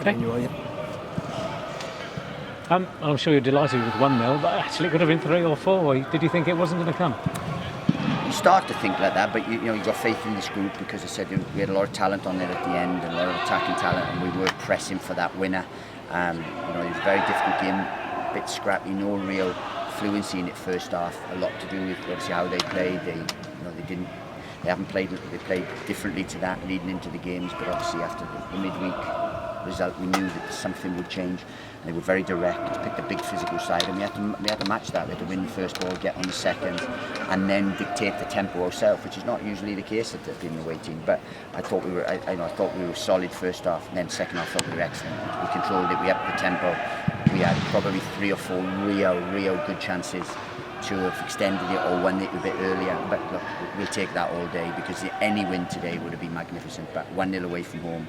Okay. when you are, yeah. I'm sure you're delighted with 1-0, but actually it could have been 3 or 4. Did you think it wasn't going to come? You start to think like that, but you know, you've got faith in this group, because I said we had a lot of talent on there at the end, and a lot of attacking talent, and we were pressing for that winner. You know, it was a very difficult game, a bit scrappy, no real fluency in it first half. A lot to do with obviously how they played. They haven't played. They played differently to that leading into the games, but obviously after the midweek result, we knew that something would change. And they were very direct, picked the big physical side, and we had to match that. We had to win the first ball, get on the second, and then dictate the tempo ourselves, which is not usually the case at being the away team. But I thought we were, I thought we were solid first half, and then second half I thought we were excellent. We controlled it, we upped the tempo. We had probably 3 or 4 real good chances to have extended it or won it a bit earlier. But look, we'll take that all day, because any win today would have been magnificent. But 1-0 away from home,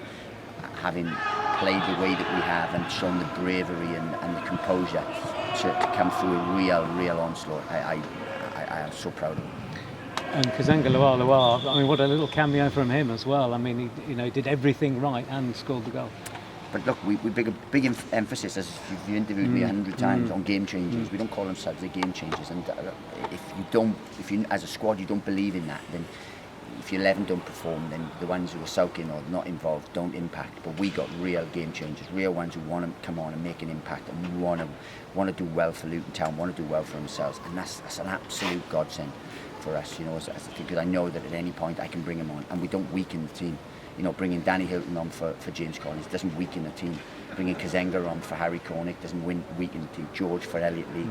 having played the way that we have and shown the bravery and the composure to come through a real onslaught, I am so proud of him. And Kazenga Luar, I mean, what a little cameo from him as well. I mean, he did everything right and scored the goal. But look, we big emphasis, as you've interviewed me 100 times, on game changers. We don't call them subs, they're game changers. And if you as a squad you don't believe in that, then if your 11 don't perform, then the ones who are sulking or not involved don't impact. But we got real game changers, real ones who want to come on and make an impact, and want to do well for Luton Town, want to do well for themselves, and that's an absolute godsend for us. You know, because I know that at any point I can bring them on, and we don't weaken the team. You know, bringing Danny Hilton on for James Collins doesn't weaken the team. Bringing Kazenga on for Harry Cornick doesn't weaken the team. George for Elliot Lee.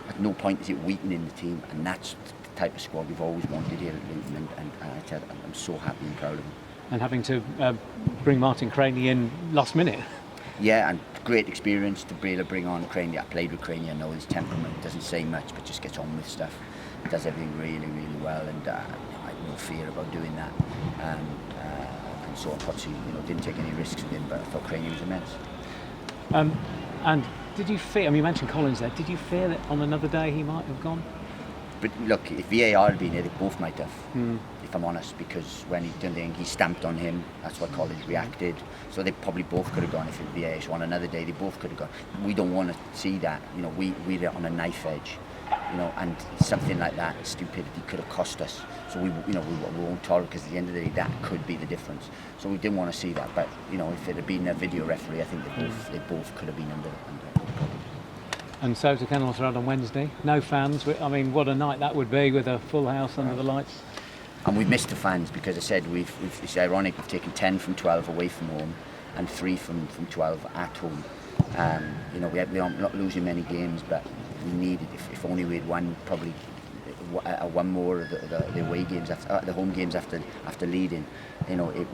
At no point is it weakening the team, and that's the type of squad we've always wanted here at Luton, and I tell you, I'm so happy and proud of him. And having to bring Martin Craney in last minute. Yeah, and great experience to be able to bring on Craney. I played with Craney, I know his temperament, doesn't say much, but just gets on with stuff. Does everything really well, and I have no fear about doing that. So Potsy, didn't take any risks with him, but I thought Craney was immense. And did you fear, you mentioned Collins there, did you fear that on another day he might have gone? But look, if VAR had been here, they both might have, if I'm honest, because when he stamped on him, that's why Collins reacted. So they probably both could have gone. If VAR on another day, they both could have gone. We don't want to see that. We're on a knife edge, and something like that, stupidity, could have cost us. So we won't tolerate, because at the end of the day, that could be the difference. So we didn't want to see that. But if it had been a video referee, I think they both could have been under the problem. And so to Kenilworth Road on Wednesday, no fans. I mean, what a night that would be with a full house under the lights. And we've missed the fans, because I said it's ironic, we've taken 10 from 12 away from home and 3 from 12 at home. We're not losing many games, but we needed, if only we had won probably one more of the away games, the home games after leading,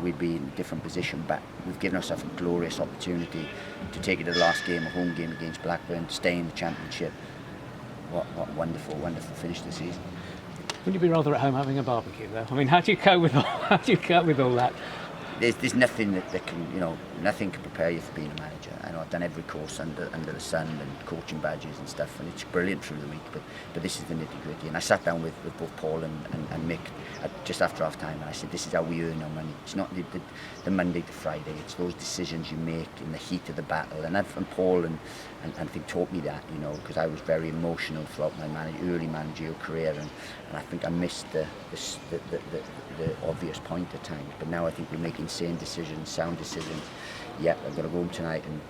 we'd be in a different position. But we've given ourselves a glorious opportunity to take it to the last game, a home game against Blackburn, to stay in the Championship. What wonderful finish to the season. Wouldn't you be rather at home having a barbecue though? I mean, how do you cope with all that? There's nothing that can, nothing can prepare you for being a manager. I know I've done every course under the sun and coaching badges and stuff, and it's brilliant through the week, but this is the nitty-gritty. And I sat down with both Paul and Mick just after half time, and I said, this is how we earn our money. It's not the Monday to Friday, it's those decisions you make in the heat of the battle. And Paul and I think taught me that, because I was very emotional throughout my early managerial career, and I think I missed the obvious point at times. But now I think we're making sane decisions, sound decisions. Yeah, I'm going to go home tonight and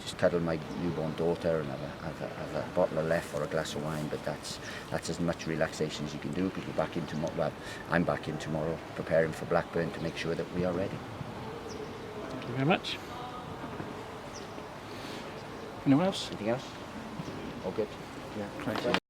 just cuddle my newborn daughter and have a bottle of Left or a glass of wine, but that's as much relaxation as you can do, because we're back in tomorrow. Well, I'm back in tomorrow, preparing for Blackburn to make sure that we are ready. Thank you very much. Anyone else? Anything else? All good? Yeah, great.